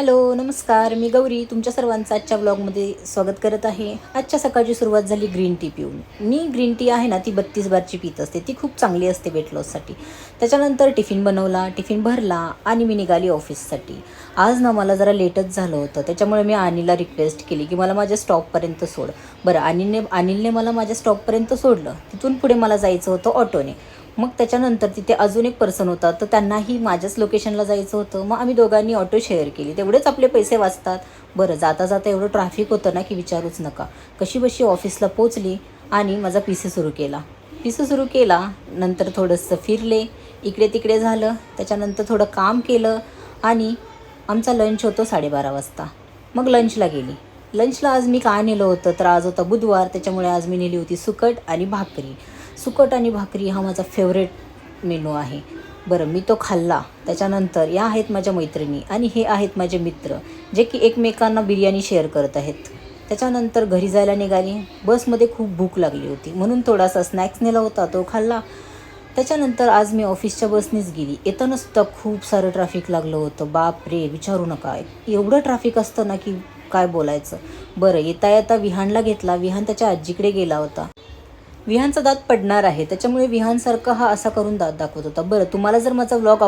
Hello, नमस्कार. मी गौरी तुमच्या सर्वांचं आजच्या व्लॉगमध्ये स्वागत करत आहे. आजच्या सकाळची सुरुवात झाली ग्रीन टी पिऊन. मी ग्रीन टी आहे ना ती 32 बारची पीत असते. ती खूप चांगली असते वेट लॉससाठी. त्याच्यानंतर टिफिन बनवला, टिफिन भरला आणि मी निघाली ऑफिससाठी. आज ना मला जरा लेटच झालं होतं, त्याच्यामुळे मी अनिलला रिक्वेस्ट केली की मला माझ्या स्टॉपपर्यंत सोड. बरं, अनिलने मला माझ्या स्टॉपपर्यंत सोडलं. तिथून पुढे मला जायचं होतं ऑटोने. मग त्याच्यानंतर तिथे अजून एक पर्सन होता, तर त्यांनाही माझ्याच लोकेशनला जायचं होतं. मग आम्ही दोघांनी ऑटो शेअर केली. तेवढेच आपले पैसे वाचतात. बरं, जाता जाता एवढं ट्रॅफिक होतं ना की विचारूच नका. कशीबशी ऑफिसला पोचली आणि माझा पीसी सुरू केला. नंतर थोडंसं फिरले, इकडे तिकडे झालं. त्याच्यानंतर थोडं काम केलं आणि आमचा लंच होतो 12:30 वाजता. मग लंचला गेली. लंचला आज मी काय नेलं होतं, तर आज होता बुधवार, त्याच्यामुळे आज मी नेली होती सुकट आणि भाकरी. सुकट आणि भाकरी हा माझा फेवरेट मेनू आहे. बरं, मी तो खाल्ला. त्याच्यानंतर या आहेत माझ्या मैत्रिणी आणि हे आहेत माझे मित्र, जे की एकमेकांना बिर्याणी शेअर करत आहेत. त्याच्यानंतर घरी जायला निघाली. बसमध्ये खूप भूक लागली होती, म्हणून थोडासा स्नॅक्स नेला होता, तो खाल्ला. त्याच्यानंतर आज मी ऑफिसच्या बसनेच गेली. येताना सुद्धा खूप सारं ट्रॅफिक लागलं होतं. बाप रे, विचारू नका. एवढं ट्रॅफिक असतं ना की काय बोलायचं. बरं, येता येता विहानला घेतला. विहान त्याच्या आजीकडे गेला होता. विहानचा दात पडणार आहे, त्याच्यामुळे विहानसारखा हा असा करून दात दाखवत होता. बरं, तुम्हाला जर माझा व्लॉग